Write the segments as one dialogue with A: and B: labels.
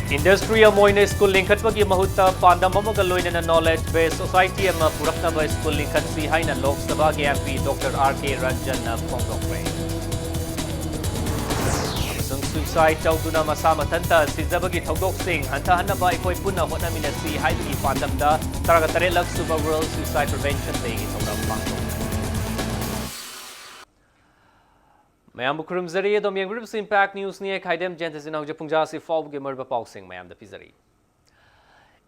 A: Industry amoyna school linkhatpagi mahutta pandam amaga loinana knowledge based society ama puraknaba school linkhatsi haina Lok Sabha ge MP Dr. R.K. Ranjan na phongdokre. Suicide tawduna masa matanta sizabagi tawdok sing hanta hanaba ikoi punna hotnamina si haibagi pandamda taraga tare lak suba World Suicide Prevention Day gi tawdam pangdok. Mayam bukurum zariye dom yang groups impact news ni ek haidem jentas in hauja pungja si fall ge merba pausing mayam da pizari.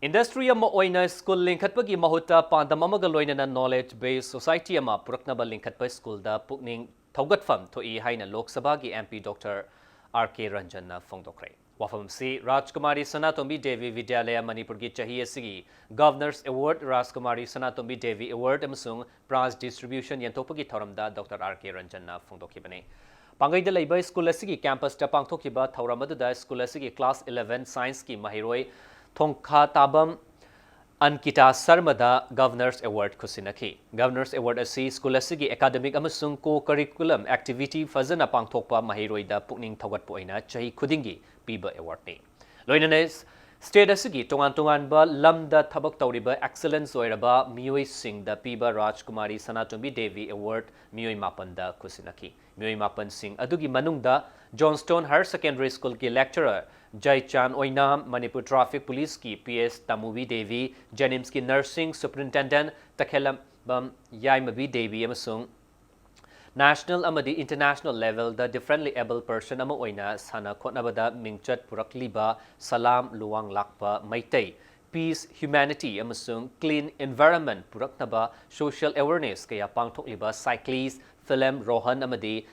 A: Industry ama oina school linkhatpagi mahuta pandam amaga loinana knowledge based society ama puraknaba linkhatpa school da pukning thaugatfam thoi haina Lok Sabha gi MP Dr. R.K. Ranjan na phongdokre. Wafam si Rajkumari Sanatombi Devi Vidyalaya Manipur gi chahi asigi Governors Award Rajkumari Sanatombi Devi Award amasung prize distribution yantopagi thoramda Dr. R.K. Ranjan na phongdokibane. Pangaida Labor School Asigi campus Tapang Tokiba, Tauramada School Asigi Class 11 Science Ki Mahiroi, Tongka Tabam, Ankita Sarmada Governors Award Kusinaki. Governors Award Asi School Asigi Academic Amasung Co Curriculum Activity Fazana Pang Tokpa Mahiroi da Pukning Tagat Poina, Chahi Kudingi, Piba Award ni. Loinanes, State Asigi, Tongan ba Lamda Tabak Tauriba Excellence Oiraba, Mioi Singh da Piba Rajkumari Sanatombi Devi Award, Mioi Mapanda Kusinaki. Mioi Mapan Singh Adugi Manungda, Johnstone Higher Secondary School ki lecturer, Jai Chan Oinam, Manipur Traffic Police ki PS Tamuvi Devi, Jenims ki Nursing Superintendent, Takhelam Yaimabi Devi Amasung, National amadi international level the differently able person ama oina sana khotnabada mingchat purakliba salam luwang lakpa maitei peace humanity amasung clean environment puraknaba social awareness kaya pangthokliba cyclist film rohan amadi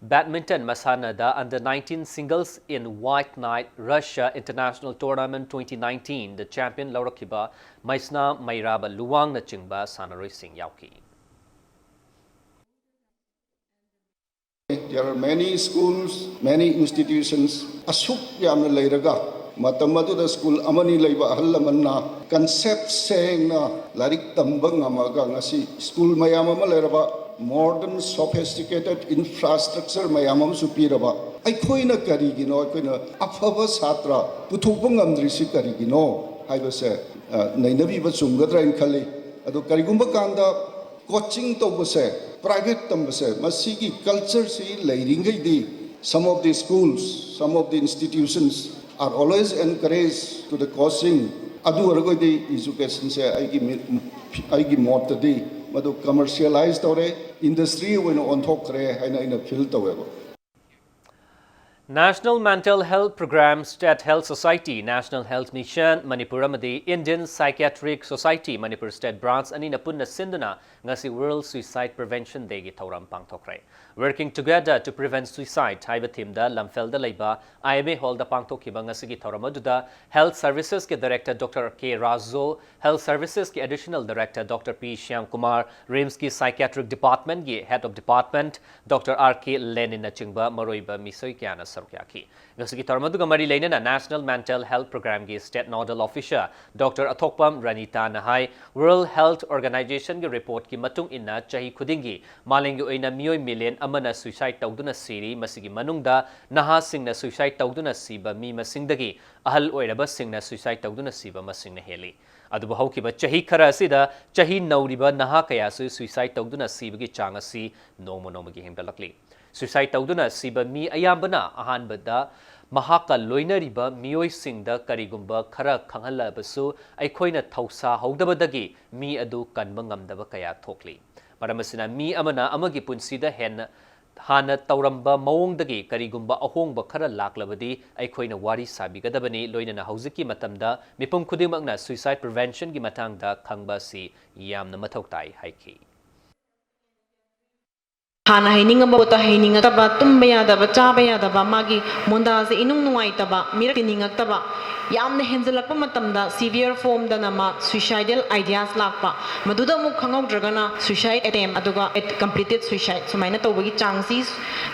A: badminton masana da under 19 singles in White Knight Russia International Tournament 2019 the champion laurakiba maisna mairaba luwang na chingba sanaroi sing yauki.
B: There are many schools, many institutions. Asuk yamna leiraga. Matamadu da school amani leiba ahalamanna concept saying na larik tambang amaga ngasi school mayamama leiraba modern sophisticated infrastructure mayamam supiraba. Ay koi na karigino, ay koi na afaba satra puthupang amdrisi karigino. Hay ba se nainabi ba sumgadra in khali. Ado karigumba kanda coaching to base. Private tambase masigi culture si leiringai di some of the schools some of the institutions are always encouraged to the coaching adu argoi di education se aigi mot di madu commercialized tore industry when on thok kare haina ina feel tawebo.
A: National Mental Health Program, State Health Society, National Health Mission, Manipur Amadi, Indian Psychiatric Society, Manipur State Branch, Anina Punna Sinduna, ngasi World Suicide Prevention Day gi Tauram Pangtokre. Working together to prevent suicide, Haiba Timda, Lamfelda Leiba, IMA Hall da Pangtokiba ngasi gi Tauramaduda, Health Services ke Director Dr. K. Razo, Health Services ke Additional Director Dr. P. Shyam Kumar, RIMS ki Psychiatric Department ki Head of Department, Dr. R.K. Lenin Nachingba, Maroiba Misoy Kiana Sarkyaki. Ngasi Tarmaduga Mari Lenina National Mental Health Program ki State Nodal Officer Dr. Athokpam Ranita Nahai World Health Organization ki report ki matung inna chahi khudingi malengi oina mioi million amana suicide tawduna siri masigi manungda naha singna suicide tawduna siba mi masingdagi ahal oiraba singna suicide tawduna siba masingna heli adubu haukiba chahi khara asida chahi nauriba naha kaya suicide tawduna sibagi changasi nomo gi hemdalakli suicide tawduna siba mi ayambana ahanbada mahaka loinariba mioi singda karigumba khara khanghala aikhoina thausa haudabadagi mi adu kanba ngamdaba kaya thokli maramasina mi amana amagi punsida hen hana tauramba mawongdagi karigumba ahongba khara laklabadi aikhoina wari sabigadabani loinana hauziki matamda mipum khudimakna suicide prevention gi matangda khangba si yamna mathau tai haiki.
C: Hana haininga bota haininga taba tumba yadaba chaba yadaba magi monda se inung nuai taba mirakininga taba yamna henjalakpa matamda severe form da nama suicidal ideas lakpa maduda muk khangau dragana suicide attempt aduga completed suicide sumaina tawbagi changsi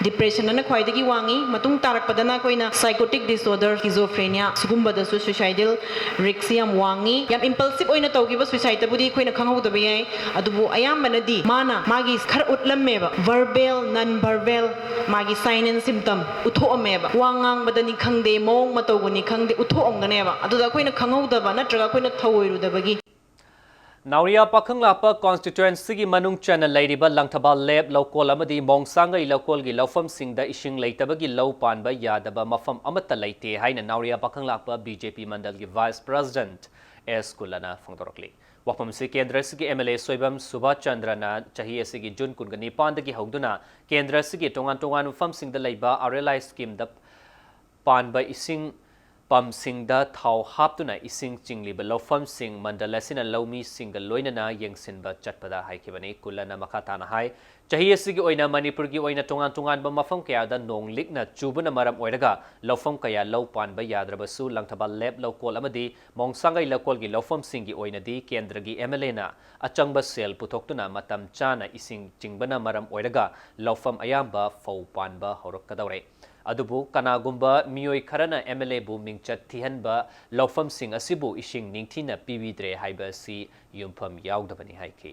C: depression na khwaidagi wangi matung tarakpadana koina psychotic disorder schizophrenia sugumba da suicidal risk yam wangi yam impulsive oina tawgiba suicide tabudi koina khangau da bayai adubu ayam banadi mana magi khar utlamme ba verbal non-verbal magi sign and symptom uthoameba wa ngangbadani khangde mong matoguni khangde uthoamganeba aduda koina khanghaudaba natraga koina thawoirudabagi
A: Nauria Pakhang Lapa constituency gi manung channel lairiba langthabal lab local amadi mongsanga local gi lofam singda ishing leitabagi low panba yadaba mafam amata leite haina Nauria Pakhang Lapa BJP mandal gi vice president S Kulana Fongdorokli Wapam si Kendra sigi MLA Soibam Subha Chandrana chahi sigi Jun kungani pandagi hogduna Kendra sigi tongan fam singda leiba RLI scheme da panba ising Pam singda thau haptuna ising chingliba lofam sing mandalasina lomi single loinana yengsinba chatpada haikibani kulana makatana hai chahi asigi oina Manipur gi oina tongan ba mafam kaya da nong likna chubuna maram oiraga lofam kaya low pan ba yadrabasu langthabal lab local amadi mongsangai local gi lofam singi oina di kendra gi MLA na achangba sel putoktuna matam chana ising chingbana maram oiraga lofam ayamba fau pan ba horokadawre Adubu kanagumba miyoi kharana MLA bu mingchat thihanba lofam sing asibu ishing ningthina pividre haiba si yumpham yaudabani haiki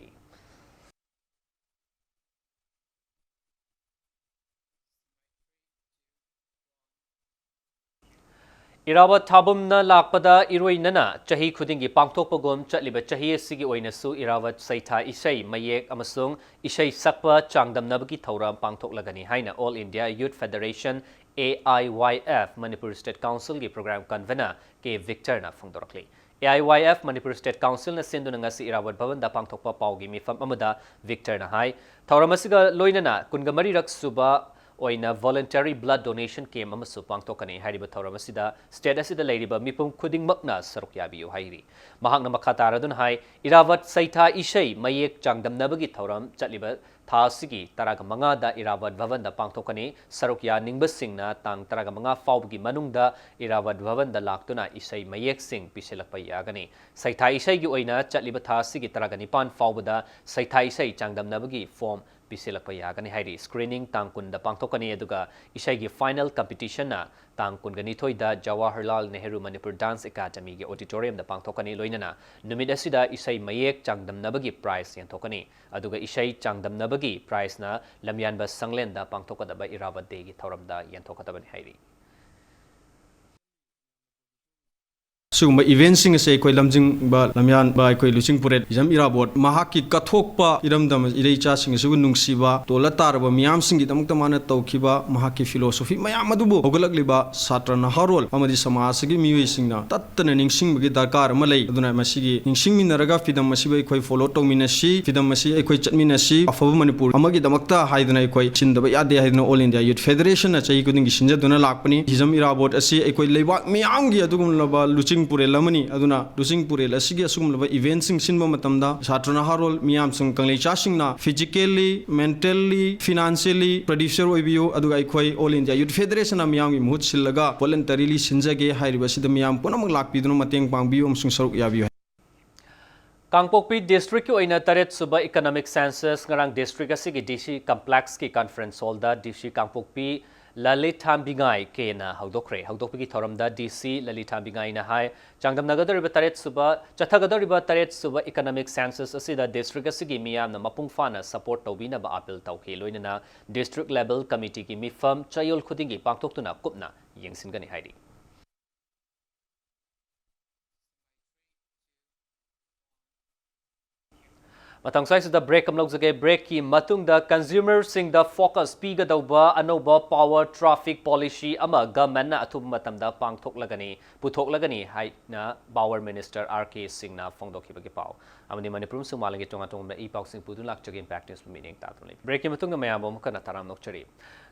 A: Irawa thabumna lakpada iroinana chahi khudingi pangthokpagum chatliba chahi asigi oinasu Irawa saitha isai mayek amasung isai sakpa changdamnabagi thauram pangthoklagani haina All India Youth Federation AIYF Manipur State Council gi program convener ke Victor na Fongdorokli AIYF Manipur State Council na sinduna ngasi Irawat Bhavan da pangthokpa paugi mifam amada Victor na hai thauramasiga loinana kungamari rak suba oina voluntary blood donation came amasu pangtokani hariba thauramasida state asida leiriba mipum khudingmakna saruk yabiu hairi mahakna makhataradun hai Irawat saitha isai mayek changdamnabagi thauram chatliba Thasigi taraga manga da Irawat Bhavan da pangtokani sarukya ningbasingna tang taraga manga faubgi manungda Irawat Bhavan da laktuna isai mayek sing pisilakpa yagani saitha isai gi oina chatliba thasigi taraga nipan faubada saitha isai changdamnabagi form pisilakpa yagani hairi screening tangkun da pangtokani aduga isai gi final competition na tangkun gani thoida Jawaharlal Nehru Manipur Dance Academy gi auditorium da pangtokani loinana numid asida isai mayek changdamnabagi prize yanthokani aduga isai changdamnabagi prize na lamyanba sanglenda pangtokadaba Irawat Day gi thoramda yanthokadabani hairi
D: Sugma event sing se koi lamjing ba lamyan ba koi luching puret jam irabot mahaki kathokpa iramdam irei cha sing sugu nungsiba tola tarba miyam sing gi damuk tamana tawkhiba mahaki philosophy mayam adubu hogalakliba satra na harol amadi samaj gi miyoi singna tattana ningsing gi darkar malai aduna masigi ningsing minaraga fidam masibai koi follow tawminasi fidam masi koi chatminasi afabu Manipur amagi damakta haiduna koi chindaba yade haiduna All India Youth Federation na chai kuding gi sinjaduna lakpani hijam irabot asi koi leibak miyam gi adugum laba luching Purel lamani aduna Lusing Purel asigi asugum laba events sing sinba matamda satrana harol miyam sung kanglei cha singna physically mentally financially producer oibiyo aduga ikhoi All India Youth Federation na miyam gi muhut sillaga voluntarily sinjage hairiba sida miyam punamang lakpiduna mateng pangbiyo amsung saruk yabiyo
A: Kangpokpi district ki oina taret suba economic census ngarang district asigi DC complex ki conference hall da DC Kangpokpi Lalit Thambingai ke na hagdokre hagdokpi thoramda DC Lalit Thambingai na hai changdamnagadariba taret suba chathagadariba taret suba economic census asida district asigi miyam na mapungfana support tawbina ba appeal tawke loinana district level committee ki mifam chayol khudingi pangtoktuna kupna yengsingani hairi Matang sai da break kam logjage break ki matung da consumer sing da focus piga dauba anoba power traffic policy ama government na athum matam da pangthok lagani puthok lagani hai na power minister RK Singh na phongdok khibagi pau amani Manipur sung malangi tonga tonga e pau sing pudun lak chagin practice meaning ta thole break ki matung da mayam kana taram nokchari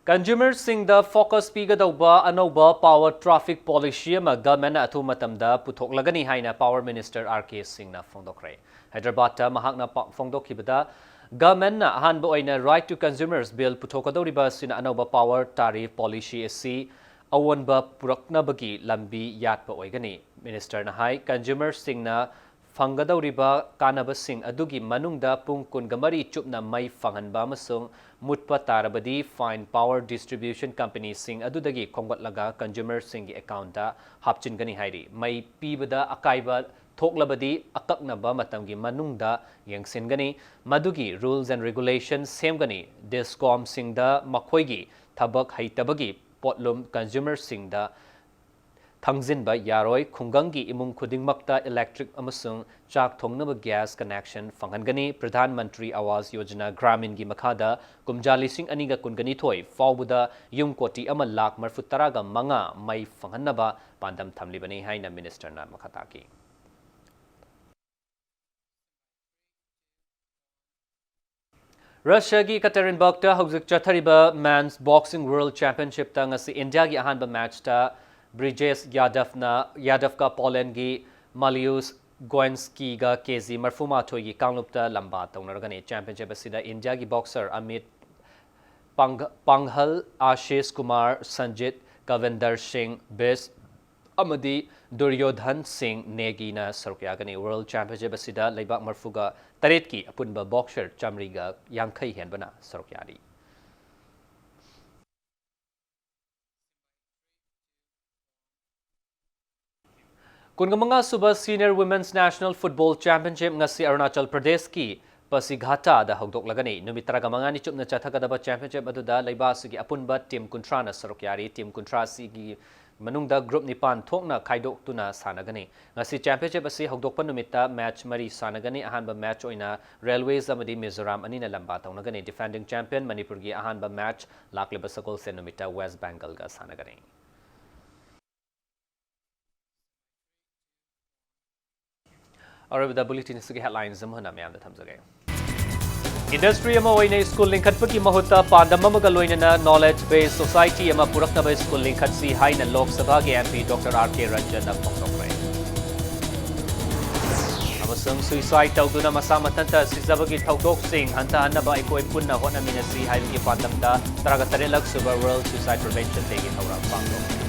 A: consumer sing da focus piga dauba anoba power traffic policy ama government na athum matam da puthok lagani hai na power minister RK Singh na phongdok re Hyderabad ta mahakna phongdok khibada government na hanba oina right to consumers bill puthokadoriba sina anoba power tariff policy asi awanba puraknabagi lambi yatpa oigani minister na hai consumers singna ꯐꯪꯒꯗꯧꯔꯤꯕ ꯀꯥꯟꯅꯕꯁꯤꯡ ꯑꯗꯨꯒꯤ ꯃꯅꯨꯡꯗ ꯄꯨꯡ 24 ꯆꯨꯞꯅ ꯃꯩ ꯐꯪꯍꯟꯕ ꯑꯃꯁꯨꯡ ꯃꯨꯠꯄ ꯇꯥꯔꯕꯗꯤ ꯐꯥꯏꯟ ꯄꯥꯋꯔ ꯗꯤꯁꯇ꯭ꯔꯤꯕ꯭ꯌꯨꯁꯟ ꯀꯝꯄꯅꯤꯁꯤꯡ ꯑꯗꯨꯗꯒꯤ ꯈꯣꯝꯒꯠꯂꯒ ꯀꯟꯖꯨꯃꯔꯁꯤꯡꯒꯤ ꯑꯦꯀꯥꯎꯟꯇ ꯍꯥꯞꯆꯤꯟꯒꯅꯤ ꯍꯥꯏꯔꯤ ꯃꯩ ꯄꯤꯕꯗ ꯑꯀꯥꯏꯕ ꯊꯣꯛꯂꯕꯗꯤ ꯑꯀꯛꯅꯕ ꯃꯇꯝꯒꯤ ꯃꯅꯨꯡꯗ ꯌꯦꯡꯁꯤꯟꯒꯅꯤ ꯃꯗꯨꯒꯤ ꯔꯨꯜꯁ ꯑꯦꯟड ꯔꯦꯒꯨꯂꯦꯁꯟ ꯁꯦꯝꯒꯅꯤ ꯗꯤꯁꯀꯣꯝꯁꯤꯡꯗ ꯃꯈꯣꯏꯒꯤ ꯊꯕꯛ ꯍꯩꯇꯕꯒꯤ ꯄꯣꯠꯂꯨꯝ ꯀꯟꯖꯨꯃꯔꯁꯤꯡꯗ ꯊꯪꯖꯤꯟꯕ ꯌꯥꯔꯣꯏ ꯈꯨꯡꯒꯪꯒꯤ ꯏꯃꯨꯡ ꯈꯨꯗꯤꯡꯃꯛꯇ ꯏꯂꯦꯛꯇ꯭ꯔꯤꯛ ꯑꯃꯁꯨꯡ ꯆꯥꯛ ꯊꯣꯡꯅꯕ ꯒ꯭ꯌꯥꯁ ꯀꯅꯦꯛꯁꯟ ꯐꯪꯍꯟꯒꯅꯤ ꯄ꯭ꯔꯙꯥꯟ ꯃꯟꯇ꯭ꯔꯤ ꯑꯋꯥꯁ ꯌꯣꯖꯅꯥ ꯒ꯭ꯔꯥꯃꯤꯟꯒꯤ ꯃꯈꯥꯗ ꯀꯨꯝꯖꯥ 2022 ꯐꯥꯎꯕꯗ ꯌꯨꯝ ꯀꯣꯇꯤ 1,35,000 ꯃꯩ ꯐꯪꯍꯟꯅꯕ ꯄꯥꯟꯗꯝ ꯊꯝꯂꯤꯕꯅꯤ ꯍꯥꯏꯅ ꯃꯤꯅꯤꯁꯇꯔꯅ ꯃꯈꯥ ꯇꯥꯈꯤ ꯔꯁꯤयाꯒꯤ ꯀꯇꯔꯤꯟꯕꯔꯒꯇ ꯍꯧꯖꯤꯛ ꯆꯠꯊꯔꯤꯕ ꯃꯦꯟꯁ ꯕꯣꯛꯁꯤꯡ ꯋꯥꯔꯜड ꯆꯦꯝꯄꯤꯌꯟꯁꯤꯞꯇ ꯉꯁꯤ ꯏꯟꯗꯤꯌꯥꯒꯤ ꯑꯍꯥꯟꯕ ꯃꯦꯆꯇ ꯕ꯭ꯔꯤꯖꯦꯁ ꯌꯥꯗꯚꯀ ꯄꯣꯂꯦꯟꯒꯤ ꯃꯥꯂꯤꯌꯨꯁ ꯒꯣꯏꯟꯁꯀꯤꯒ ꯀꯦꯖꯤ 38ꯒꯤ ꯀꯥꯡꯂꯨꯞꯇ ꯂꯝꯕꯥ ꯇꯧꯅꯔꯒꯅꯤ ꯆꯦꯝꯄꯤꯌꯟꯁꯤꯞ ꯑꯁꯤꯗ ꯏꯟꯗꯤꯌꯥꯒꯤ ꯕꯣꯛꯁꯔ ꯑꯃꯤꯠ ꯄꯥꯡꯍꯜ ꯑꯥꯁꯤꯁ ꯀꯨꯃꯥꯔ ꯁꯟꯖꯤꯠ ꯀꯚꯤꯟꯗꯔ ꯁꯤꯡ ꯕꯤꯁ amadi Duryodhan Singh Negina saruk yagani World Championship asida leibak marfuga taretki apunba boxer chamriga yankai henbana saruk yari Kungamanga Suba Senior Women's National Football Championship ngasi Arunachal Pradesh ki Pasighat da hogdok lagani numit 35 chupna chathagadaba championship aduda leibasigi apunba team kuntrana saruk yari team kuntrasi gi manungda group nipan thokna khaidok tuna sanagani ngasi championship asi hogdokpa numita match mari sanagani ahanba match oina railways amadi Mizoram anina lamba taunagani defending champion Manipur gi ahanba match lakleba sakol se numita West Bengal ga sanagani Arabida bulletin sugi headlines zamhana mayam da thamjage Industry ama oina school linkhatpaki mahuta pandam amaga loinana knowledge based society ama puraknaba school linkhatsi haina Lok Sabha ge MP Dr. R.K. Ranjan na phongtokre amasung suicide tawduna masa matanta sijabagi thawdok sing hanta anaba ikoi punna hona minasi haibagi pandamda 13 lak suba World Suicide Prevention Day gi thawra pangdok